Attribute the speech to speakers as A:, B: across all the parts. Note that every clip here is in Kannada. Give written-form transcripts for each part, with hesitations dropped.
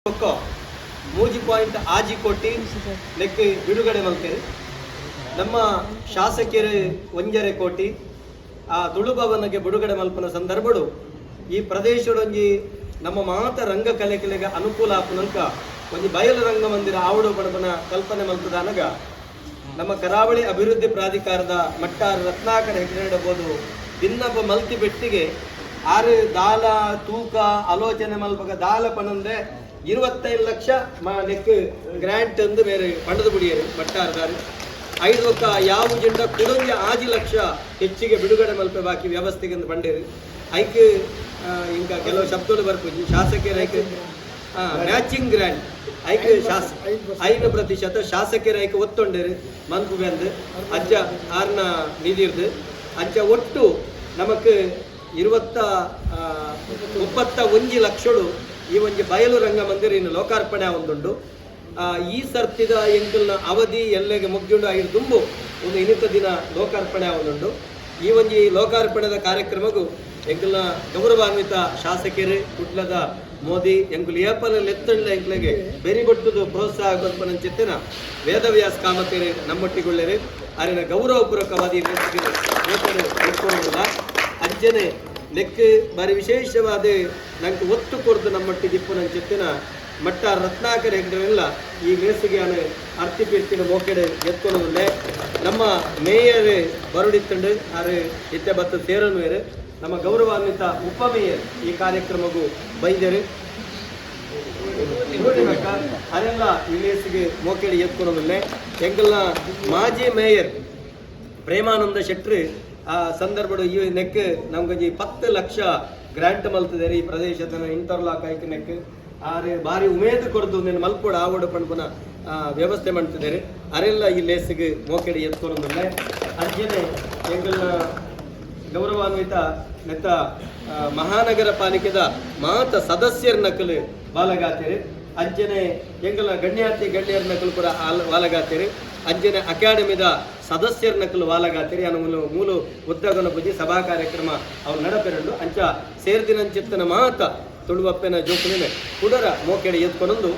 A: ಮೂಜಿ ಪಾಯಿಂಟ್ ಆಜಿ ಕೊಟ್ಟಿ ಲೆಕ್ಕ ಬಿಡುಗಡೆ ಮಲ್ತೇವೆ. ನಮ್ಮ ಶಾಸಕರು ಒಂಜರೆ ಕೋಟಿ ಆ ತುಳು ಭವನಕ್ಕೆ ಬಿಡುಗಡೆ ಮಲ್ಪನ ಸಂದರ್ಭಡು ಈ ಪ್ರದೇಶದೊಂಜಿ ನಮ್ಮ ಮಾತ ರಂಗ ಕಲೆಗಳಿಗೆ ಅನುಕೂಲ ಆಪನಂಕ ಒಂದು ಬಯಲು ರಂಗ ಮಂದಿರ ಆವಡು ಪಡಬನ ಕಲ್ಪನೆ ಮಲ್ತದಾನಗ ನಮ್ಮ ಕರಾವಳಿ ಅಭಿವೃದ್ಧಿ ಪ್ರಾಧಿಕಾರದ ಮಟ್ಟಾರ ರತ್ನಾಕರ ಹೆಗ್ಗಡೆಬಹುದು ಭಿನ್ನಬ್ಬ ಮಲ್ತಿ ಬೆಟ್ಟಿಗೆ ಆರು ದಾಲ ತೂಕ ಆಲೋಚನೆ ಮಲ್ಪಗ ದಾಲ ಪಣಂದ್ರೆ 25 ಲಕ್ಷ ಲೆಕ್ಕ ಗ್ರಾಂಟ್ ಅಂದು ಬೇರೆ ಪಣದು ಬಿಡಿಯರು ಮಟ್ಟಾರದಾರು 5 ಒಕ್ಕ ಯಾವ ಜೆಂಡ ಕುಡಂಗೆ 6 ಲಕ್ಷ ಹೆಚ್ಚಿಗೆ ಬಿಡುಗಡೆ ಮಲ್ಪೆ ಬಾಕಿ ವ್ಯವಸ್ಥೆಗೆ ಬಂಡೇರು ಐಕೆ ಇಂಕ ಕೆಲವು ಶಬ್ದಗಳು ಬರ್ಬೋದು ಶಾಸಕರ ಐಕೆ ಮ್ಯಾಚಿಂಗ್ ಗ್ರಾಂಟ್ ಐಕೆ 5% ಶಾಸಕರ ಐಕೆ ಒತ್ತೊಂಡೇರು ಮನ್ಪು ಬಂದು ಅಜ್ಜ ಆರ್ನ ನಿಧಿರ್ದು ಅಜ್ಜ ಒಟ್ಟು ನಮಕ್ 31 ಲಕ್ಷಡು ಈ ಒಂದು ಬಯಲು ರಂಗ ಮಂದಿರ ಇನ್ನು ಲೋಕಾರ್ಪಣೆ ಒಂದುಂಡು. ಈ ಸರ್ತಿದ ಎಂಕಲ್ನ ಅವಧಿ ಎಲ್ಲೆಗೆ ಮುಗ್ಗಿಂಡು ಆಗಿರು ತುಂಬು ಒಂದು ಇನಿತ ದಿನ ಲೋಕಾರ್ಪಣೆ ಒಂದುಂಡು. ಈ ಒಂದು ಲೋಕಾರ್ಪಣೆದ ಕಾರ್ಯಕ್ರಮಗೂ ಎಂಕಲ್ನ ಗೌರವಾನ್ವಿತ ಶಾಸಕರು ಕುಟ್ಲದ ಮೋದಿ ಎಂಕುಲು ಏಪನಲ್ಲಿ ಎತ್ತಂಡ ಎಂಕ್ಲೆಗೆ ಬೆರಿಗೊಟ್ಟದು ಪ್ರೋತ್ಸಾಹ ಕೊಲ್ಪನ ಚಿತ್ತಿನ ವೇದವ್ಯಾಸ ಕಾಮತೇರಿ ನಮ್ಮೊಟ್ಟಿಗೊಳ್ಳೆರು ಅರಿನ ಗೌರವಪೂರ್ವಕವಾದಿ ಇಟ್ಕೊಳ್ಳುವುದಿಲ್ಲ ಅಜ್ಜನೆ ಲೆಕ್ಕ ಬಾರಿ ವಿಶೇಷವಾದ ನಂಗೆ ಒತ್ತು ಕೊಡ್ದು ನಮ್ಮೊಟ್ಟಿಗೆ ಇಪ್ಪನ ಚಿತ್ತಿನ ಮಟ್ಟ ರತ್ನಾಕರ ಹೆಗ್ಗರೆಲ್ಲ ಈ ಬೇಸಿಗೆಯನ್ನು ಅರ್ತಿಪಿರ್ತಿನ ಮೋಕೆಡೆ ಎತ್ಕೊಳ್ಳುವುದೇ ನಮ್ಮ ಮೇಯರ್ ಬರುಡಿತ್ತಂಡು ಆರು ಇತ್ತೆ ಬತ್ತ ಸೇರನುವೇರು ನಮ್ಮ ಗೌರವಾನ್ವಿತ ಉಪಮೇಯರ್ ಈ ಕಾರ್ಯಕ್ರಮಗೂ ಬೈದರು ಅದೆಲ್ಲ ಈ ಬೇಸಿಗೆ ಮೋಕೆಡೆ ಎತ್ಕೊಳ್ಳುವುದಿಲ್ಲ ಎಂಗಲ್ನ ಮಾಜಿ ಮೇಯರ್ ಪ್ರೇಮಾನಂದ ಶೆಟ್ಟಿ ಆ ಸಂದರ್ಭಡು ಈ ನೆಕ್ ನಮ್ಗೆ 10 ಲಕ್ಷ ಗ್ರಾಂಟ್ ಮಲ್ತಿದೆ ಈ ಪ್ರದೇಶದ ಇಂಟರ್ಲಾಕ್ ಆಯ್ಕೆ ನೆಕ್ ಆರೆ ಬಾರಿ ಉಮೇದು ಕೊಡ್ದು ನೀನು ಮಲ್ಪೋಡು ಆವಡು ಪಣ್ಪನ ವ್ಯವಸ್ಥೆ ಮಾಡ್ತಿದ್ದಾರೆ ಅರೆಲ್ಲ ಈ ಲೇಸಿಗೆ ಮೋಕೆಡಿ ಎತ್ಕೊಳ್ಳೋದಿಲ್ಲ ಅಜ್ಜನೆ ಎಂಗಲ್ನ ಗೌರವಾನ್ವಿತ ನೆತ್ತ ಮಹಾನಗರ ಪಾಲಿಕೆದ ಮಾತ ಸದಸ್ಯರ ನಕಲು ಬಾಲಗಾತಿರಿ ಅಂಜನೆ ಎಂಗಲ ಗಣ್ಯರ ನಕಲು ಕೂಡ ವಾಲಗಾತಿರಿ ಅಂಜನೆ ಅಕಾಡೆಮಿದ ಸದಸ್ಯರ ನಕಲು ವಾಲಗಾತಿರಿ ಅನ್ನೋ ಮೂಲ ಉದ್ಯೋಗನ ಬುದ್ಧಿ ಸಭಾ ಕಾರ್ಯಕ್ರಮ ಅವ್ರು ನಡಪೆರಂಡು ಅಂಚ ಸೇರ್ದಿನಂಚಿತ್ತನ ಮಾತ ತುಳುವಪ್ಪೆನ ಜೋಕುಲಿನ ಕುಡರ ಮೋಕೆಡೆ ಎತ್ಕೊಂಡೊಂದು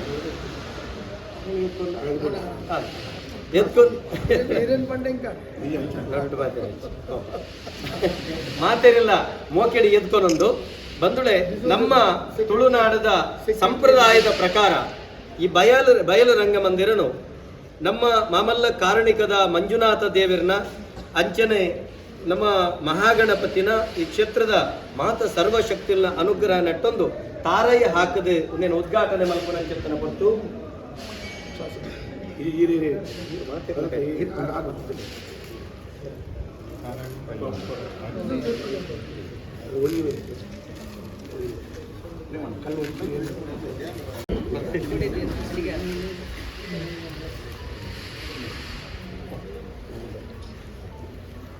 A: ಮಾತೇರಿಲ್ಲ ಮೋಕೆಡೆ ಎತ್ಕೊಂಡೊಂದು ಬಂದುಳೆ ನಮ್ಮ ತುಳುನಾಡದ ಸಂಪ್ರದಾಯದ ಪ್ರಕಾರ ಈ ಬಯಲು ರಂಗ ಮಂದಿರನು ನಮ್ಮ ಮಾಮಲ್ಲ ಕಾರಣಿಕದ ಮಂಜುನಾಥ ದೇವರನ್ನ ಅಂಚನೆ ನಮ್ಮ ಮಹಾಗಣಪತಿನ ಈ ಕ್ಷೇತ್ರದ ಮಾತ ಸರ್ವಶಕ್ತಿನ ಅನುಗ್ರಹ ನೆಟ್ಟೊಂದು ತಾರಯ್ಯ ಹಾಕದೆ ಒಂದೇನು ಉದ್ಘಾಟನೆ ಮಲ್ಪನ ಚಿತ್ತನ ಕೊಟ್ಟು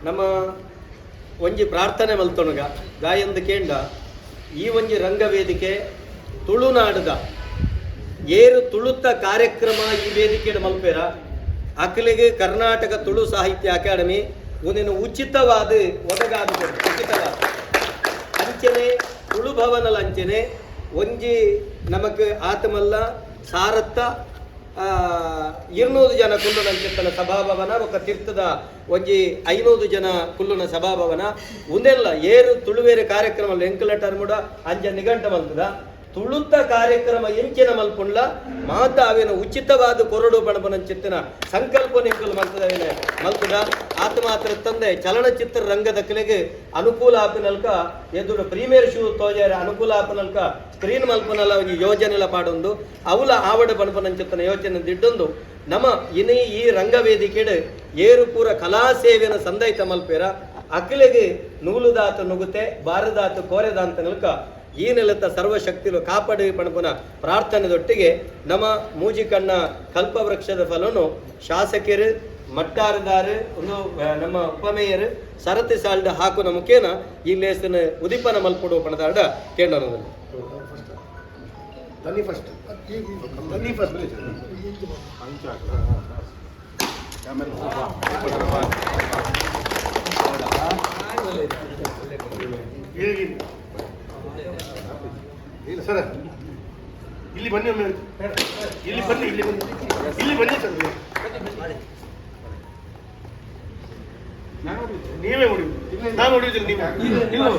A: ನಮ್ಮ ಒಂಜಿ ಪ್ರಾರ್ಥನೆ ಮಲ್ತೊಣಗ ಗಾಯಂದ ಕೇಂಡ ಈ ಒಂಜಿ ರಂಗವೇದಿಕೆ ತುಳುನಾಡದ ಏರು ತುಳುತ್ತ ಕಾರ್ಯಕ್ರಮ ಈ ವೇದಿಕೆ ಮಲ್ಪೇರ ಅಕಲಿಗೆ ಕರ್ನಾಟಕ ತುಳು ಸಾಹಿತ್ಯ ಅಕಾಡೆಮಿ ಒಂದೇನು ಉಚಿತವಾದ ಒದಗಾದ ಉಚಿತವಾದ ಅಂಚನೆ ತುಳು ಭವನಲ ಅಂಚನೆ ಒಂಜಿ ನಮಕ್ ಆತಮಲ್ಲ ಸಾರತ್ತ 200 ಜನ ಕುಲ್ಲುನ ಚಿತ್ತನ ಸಭಾಭವನ ఒక ತೀರ್ಥದ ಒಂಜಿ 500 ಜನ ಕುಲ್ಲುನ ಸಭಾಭವನ ಒಂದೆಲ್ಲ ಏರು ತುಳುವೇರೆ ಕಾರ್ಯಕ್ರಮ ಎಂಕಲಟರ್ ಮುಡ ಅಂಜ ನಿಘಂಟ ಮಲ್ತದ ತುಳುತ್ತ ಕಾರ್ಯಕ್ರಮ ಎಂಚಿನ ಮಲ್ಪುಂಡ್ಲ ಮಾತ ಅವೇನ ಉಚಿತವಾದ ಕೊರಡು ಬಣಬನ ಚಿತ್ತಿನ ಸಂಕಲ್ಪ ನಿಂಕಲು ಮಲ್ತದ ಆತ ಮಾತ್ರ ತಂದೆ ಚಲನಚಿತ್ರ ರಂಗದ ಕಲೆಗೆ ಅನುಕೂಲ ಆಪಿನಲ್ಕ ಎದುರು ಪ್ರೀಮಿಯರ್ ಶೂ ತೋಜಾರ ಅನುಕೂಲ ಆಪಿನಲ್ಕ ಸ್ಕ್ರೀನ್ ಮಲ್ಪನಲ್ಲ ಒಂದು ಯೋಜನೆಲ್ಲ ಪಾಡೊಂದು ಅವಲ ಆವಡ ಬಣಬನ ಚಿತ್ತನ ಯೋಜನೆ ದಿಡ್ಡೊಂದು ನಮ್ಮ ಇನಿ ಈ ರಂಗವೇದಿಕೆಡೆ ಏರು ಪೂರ ಕಲಾ ಸೇವೆನ ಸಂದೈತ ಮಲ್ಪೇರ ಅಕಲೆಗೆ ನೂಲುದಾತ ನುಗುತೆ ಬಾರದಾತ ಕೋರೆದಾಂತ ನಲ್ಕ ಈ ನೆಲದ ಸರ್ವಶಕ್ತಿಲು ಕಾಪಾಡಿ ಪಣಪನ ಪ್ರಾರ್ಥನೆದೊಟ್ಟಿಗೆ ನಮ್ಮ ಮೂಜಿಕಣ್ಣ ಕಲ್ಪವೃಕ್ಷದ ಫಲನು ಶಾಸಕರು ಮಟ್ಟಾರದಾರು ಒಂದು ನಮ್ಮ ಉಪಮೇಯರು ಸರತಿ ಸಾಲ್ಡ ಹಾಕುನ ಮುಖೇನ ಈ ಲೇಸನ ಉದಿಪನ ಮಲ್ಪಡು ಪಣದಾಡ ಕೇಳೋದು
B: ಸರ್ ಇಲ್ಲಿ ಬನ್ನಿ ಒಮ್ಮೆ, ಇಲ್ಲಿ ಬನ್ನಿ, ಇಲ್ಲಿ ಬನ್ನಿ, ಇಲ್ಲಿ ಬನ್ನಿ ಸರ್. ನೀವೇ ಹೊಡಿಯುದು, ನಾನು ಹೊಡಿಯುದಿಲ್ಲ. ನೀವು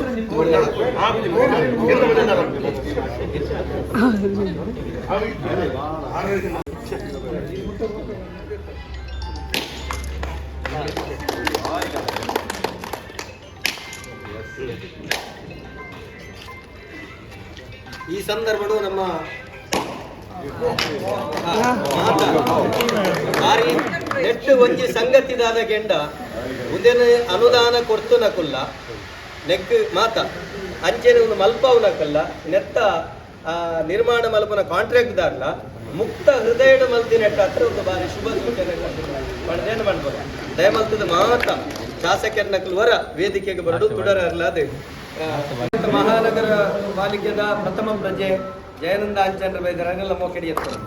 A: ಈ ಸಂದರ್ಭಡು ನಮ್ಮ ಬಾರಿ ನೆಟ್ಟು ಒಂಜಿ ಸಂಗತಿದಾದ ಕೆಂಡ ಉದೆನ ಅನುದಾನ ಕೊಡ್ತು ನಕುಲ್ಲ ನೆಕ್ ಮಾತ ಅಂಚೆನೆ ಒಂದು ಮಲ್ಪವನಕಲ್ಲ ನೆತ್ತ ನಿರ್ಮಾಣ ಮಲ್ಪನ ಕಾಂಟ್ರಾಕ್ಟ್ ದಾರ್ಲ ಮುಕ್ತ ಹೃದಯದ ಮಲ್ತಿ ನೆಟ್ಟ ಹತ್ರ ಒಂದು ಬಾರಿ ಶುಭ ಸೂಚನೆ ಪಡೆದೇನು ಮಾಡ್ಬೋದು. ದಯಮಲ್ತದ ಮಾತ ಶಾಸಕರ್ನಕಲ್ ವರ ವೇದಿಕೆಗೆ ಬರಡು ತುಡರಲಾದೆ. ಮಹಾನಗರ ಪಾಲಿಕೆದ ಪ್ರಥಮ ಪ್ರಜೆ ಜಯನಂದ ಆಂಚಂದ್ರ ಬೈದರಂಗೆಲ್ಲ ಮೋಕೆಡಿ ಎತ್ತಾರೆ.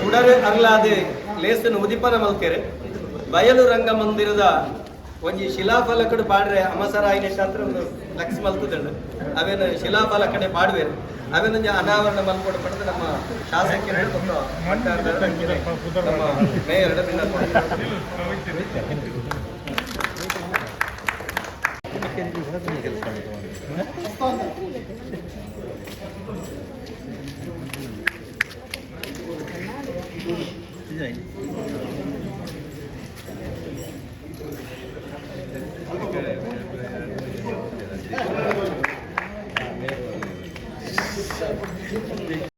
A: ಉಡರೆ ಅರ್ಲಾದೆ ಲೇಸನ ಉದಿಪನ ಮಲ್ಕೆರೆ ಬಯಲು ರಂಗ ಮಂದಿರದ ಒಂಜಿ ಶಿಲಾಫಲಕಡು ಪಾಡ್ರೆ ಅಮಸರ ಆಯ್ನೆ ಶಾಸ್ತ್ರ ಒಂದು ಲಕ್ಷ ಮಲ್ತುದಂಡು ಅವೇನು ಶಿಲಾಫಲಕಡೆ ಪಾಡ್ವೇರು ಅವೇನೊಂದು ಅನಾವರಣ ಮಲ್ಕೊಡು ಪಡೆದು ನಮ್ಮ ಶಾಸಕರು ನಮ್ಮ ಮೇಯರ್